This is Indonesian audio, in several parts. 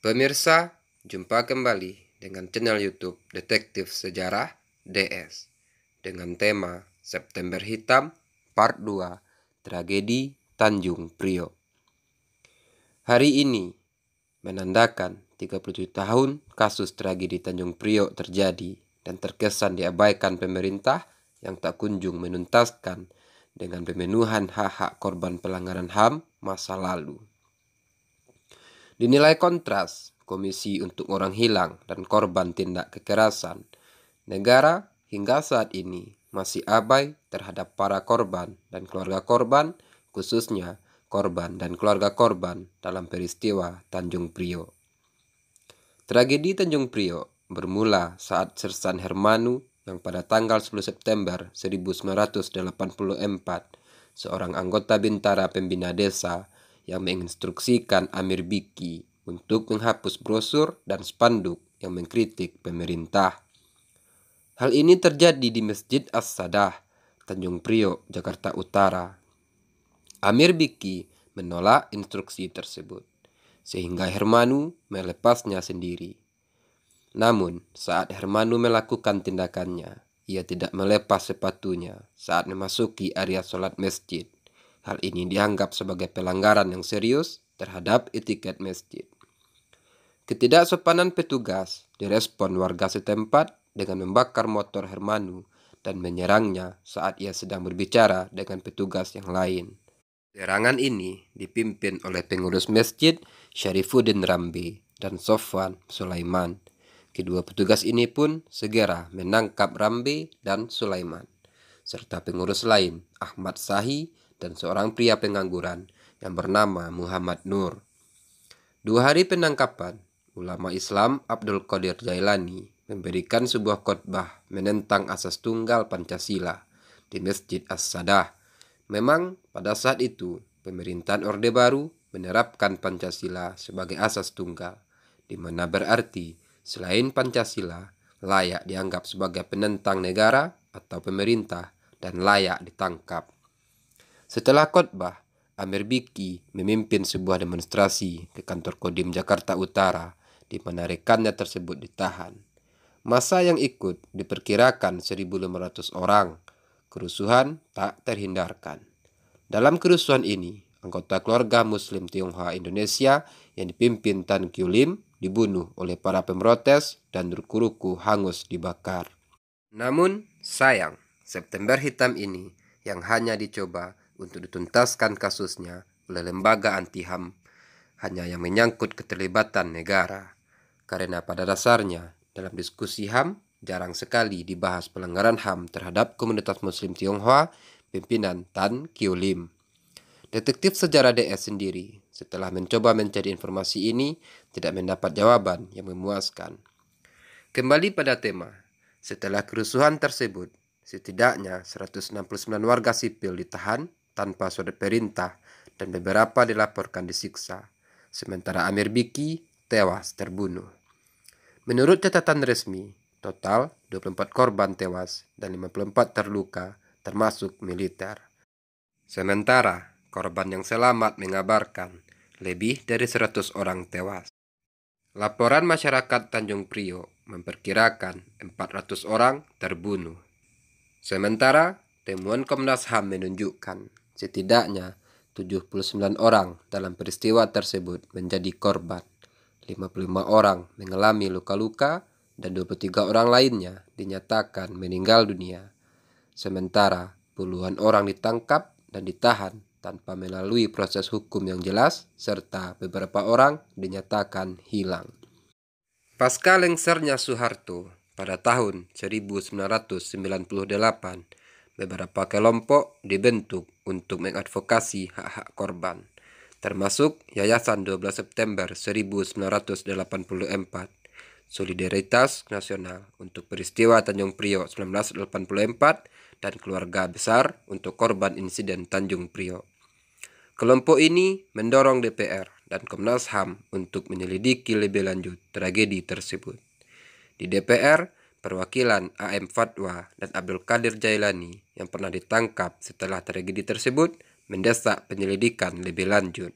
Pemirsa, jumpa kembali dengan channel YouTube Detektif Sejarah DS dengan tema September Hitam Part 2 Tragedi Tanjung Priok. Hari ini menandakan 37 tahun kasus tragedi Tanjung Priok terjadi dan terkesan diabaikan pemerintah yang tak kunjung menuntaskan dengan pemenuhan hak-hak korban pelanggaran HAM masa lalu. Dinilai kontras Komisi untuk Orang Hilang dan Korban Tindak Kekerasan, negara hingga saat ini masih abai terhadap para korban dan keluarga korban, khususnya korban dan keluarga korban dalam peristiwa Tanjung Priok. Tragedi Tanjung Priok bermula saat Sersan Hermanu yang pada tanggal 10 September 1984, seorang anggota Bintara Pembina Desa yang menginstruksikan Amir Biki untuk menghapus brosur dan spanduk yang mengkritik pemerintah. Hal ini terjadi di Masjid As-Sadah, Tanjung Priok, Jakarta Utara. Amir Biki menolak instruksi tersebut, sehingga Hermanu melepasnya sendiri. Namun, saat Hermanu melakukan tindakannya, ia tidak melepas sepatunya saat memasuki area sholat masjid. Hal ini dianggap sebagai pelanggaran yang serius terhadap etiket masjid. Ketidaksopanan petugas direspon warga setempat dengan membakar motor Hermanu dan menyerangnya saat ia sedang berbicara dengan petugas yang lain. Serangan ini dipimpin oleh pengurus masjid Syarifuddin Rambi dan Sofwan Sulaiman. Kedua petugas ini pun segera menangkap Rambi dan Sulaiman, serta pengurus lain Ahmad Sahi dan seorang pria pengangguran yang bernama Muhammad Nur. 2 hari penangkapan, ulama Islam Abdul Qadir Jailani memberikan sebuah khotbah menentang asas tunggal Pancasila di Masjid As-Sadah. Memang pada saat itu pemerintahan Orde Baru menerapkan Pancasila sebagai asas tunggal, di mana berarti selain Pancasila layak dianggap sebagai penentang negara atau pemerintah dan layak ditangkap. Setelah khotbah, Amir Biki memimpin sebuah demonstrasi ke kantor Kodim Jakarta Utara, di mana rekannya tersebut ditahan. Massa yang ikut diperkirakan 1.500 orang. Kerusuhan tak terhindarkan. Dalam kerusuhan ini, anggota keluarga Muslim Tionghoa Indonesia yang dipimpin Tan Kyu Lim dibunuh oleh para pemrotes dan ruku-ruku hangus dibakar. Namun, sayang, September Hitam ini yang hanya dicoba untuk dituntaskan kasusnya oleh lembaga anti-HAM hanya yang menyangkut keterlibatan negara. Karena pada dasarnya, dalam diskusi HAM, jarang sekali dibahas pelanggaran HAM terhadap komunitas Muslim Tionghoa pimpinan Tan Kyu Lim. Detektif Sejarah DS sendiri, setelah mencoba mencari informasi ini, tidak mendapat jawaban yang memuaskan. Kembali pada tema, setelah kerusuhan tersebut, setidaknya 169 warga sipil ditahan tanpa surat perintah dan beberapa dilaporkan disiksa, sementara Amir Biki tewas terbunuh. Menurut catatan resmi, total 24 korban tewas dan 54 terluka, termasuk militer. Sementara korban yang selamat mengabarkan lebih dari 100 orang tewas. Laporan masyarakat Tanjung Priok memperkirakan 400 orang terbunuh. Sementara temuan Komnas HAM menunjukkan setidaknya 79 orang dalam peristiwa tersebut menjadi korban. 55 orang mengalami luka-luka dan 23 orang lainnya dinyatakan meninggal dunia. Sementara puluhan orang ditangkap dan ditahan tanpa melalui proses hukum yang jelas, serta beberapa orang dinyatakan hilang. Pasca lengsernya Soeharto pada tahun 1998, beberapa kelompok dibentuk untuk mengadvokasi hak-hak korban, termasuk Yayasan 12 September 1984, Solidaritas Nasional untuk Peristiwa Tanjung Priok 1984, dan Keluarga Besar untuk Korban Insiden Tanjung Priok. Kelompok ini mendorong DPR dan Komnas HAM untuk menyelidiki lebih lanjut tragedi tersebut. Di DPR, perwakilan AM Fatwa dan Abdul Qadir Jailani yang pernah ditangkap setelah tragedi tersebut mendesak penyelidikan lebih lanjut.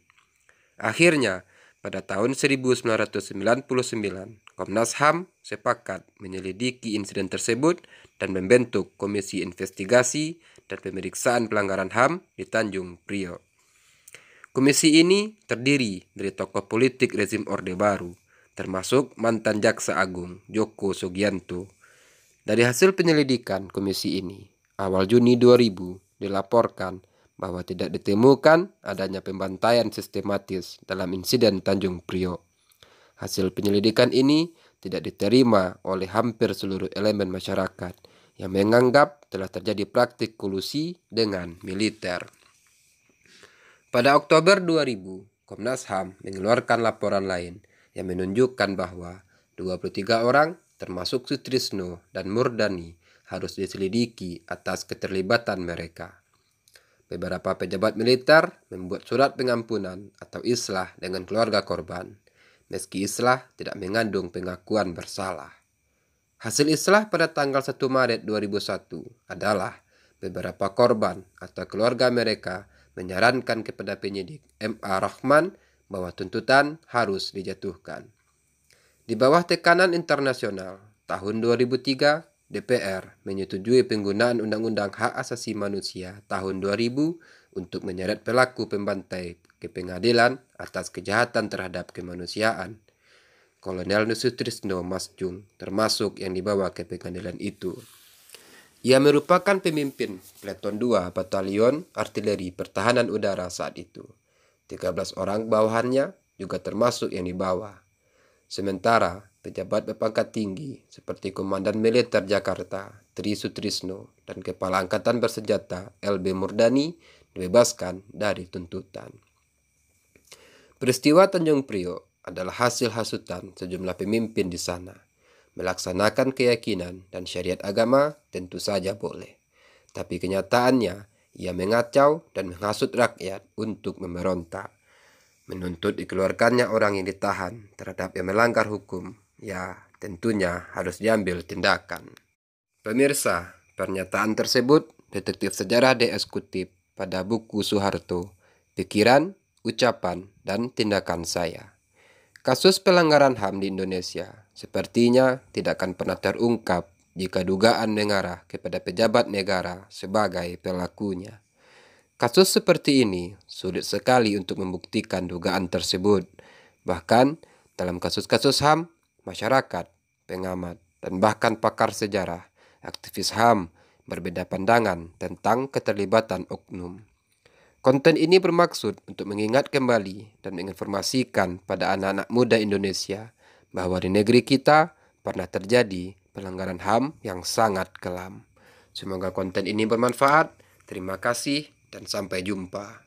Akhirnya, pada tahun 1999, Komnas HAM sepakat menyelidiki insiden tersebut dan membentuk Komisi Investigasi dan Pemeriksaan Pelanggaran HAM di Tanjung Priok. Komisi ini terdiri dari tokoh politik rezim Orde Baru, termasuk mantan Jaksa Agung Joko Sugianto. Dari hasil penyelidikan komisi ini, awal Juni 2000 dilaporkan bahwa tidak ditemukan adanya pembantaian sistematis dalam insiden Tanjung Priok. Hasil penyelidikan ini tidak diterima oleh hampir seluruh elemen masyarakat yang menganggap telah terjadi praktik kolusi dengan militer. Pada Oktober 2000, Komnas HAM mengeluarkan laporan lain yang menunjukkan bahwa 23 orang termasuk Sutrisno dan Murdani harus diselidiki atas keterlibatan mereka. Beberapa pejabat militer membuat surat pengampunan atau islah dengan keluarga korban, meski islah tidak mengandung pengakuan bersalah. Hasil islah pada tanggal 1 Maret 2001 adalah beberapa korban atau keluarga mereka menyarankan kepada penyidik M.A. Rahman bahwa tuntutan harus dijatuhkan. Di bawah tekanan internasional, tahun 2003, DPR menyetujui penggunaan Undang-Undang Hak Asasi Manusia tahun 2000 untuk menyeret pelaku pembantai ke pengadilan atas kejahatan terhadap kemanusiaan. Kolonel Sutrisno Masjung termasuk yang dibawa ke pengadilan itu. Ia merupakan pemimpin Peleton 2 Batalion Artileri Pertahanan Udara saat itu. 13 orang bawahannya juga termasuk yang dibawa. Sementara pejabat berpangkat tinggi seperti Komandan Militer Jakarta, Tri Sutrisno, dan Kepala Angkatan Bersenjata, LB Murdani, dibebaskan dari tuntutan. Peristiwa Tanjung Priok adalah hasil hasutan sejumlah pemimpin di sana. Melaksanakan keyakinan dan syariat agama tentu saja boleh. Tapi kenyataannya, ia mengacau dan menghasut rakyat untuk memberontak. Menuntut dikeluarkannya orang yang ditahan terhadap yang melanggar hukum, ya tentunya harus diambil tindakan. Pemirsa, pernyataan tersebut detektif sejarah DS kutip pada buku Soeharto, Pikiran, Ucapan, dan Tindakan Saya. Kasus pelanggaran HAM di Indonesia sepertinya tidak akan pernah terungkap jika dugaan mengarah kepada pejabat negara sebagai pelakunya. Kasus seperti ini sulit sekali untuk membuktikan dugaan tersebut. Bahkan dalam kasus-kasus HAM, masyarakat, pengamat, dan bahkan pakar sejarah, aktivis HAM berbeda pandangan tentang keterlibatan oknum. Konten ini bermaksud untuk mengingat kembali dan menginformasikan pada anak-anak muda Indonesia bahwa di negeri kita pernah terjadi pelanggaran HAM yang sangat kelam. Semoga konten ini bermanfaat. Terima kasih dan sampai jumpa.